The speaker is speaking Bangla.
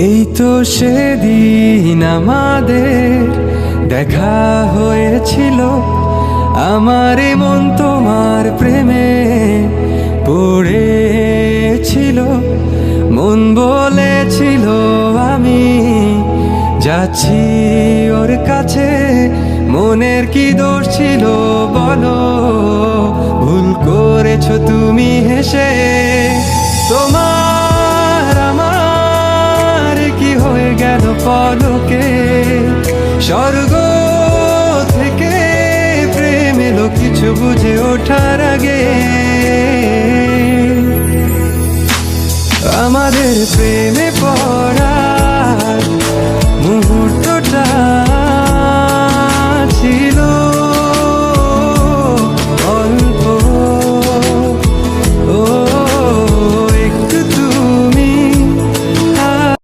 এই তো সেদিন আমাদের দেখা হয়েছিল, আমার এই মন তোমার প্রেমে পড়েছিল। মন বলেছিল আমি যাচ্ছি ওর কাছে, মনের কি দোষ ছিল বলো, ভুল করেছো তুমি হেসে। তোমার আমার কি হয়ে গেল পলকে, স্বর্গ থেকে প্রেম এলো কিছু বুঝে ওঠার আগে। আমাদের প্রেমে পড়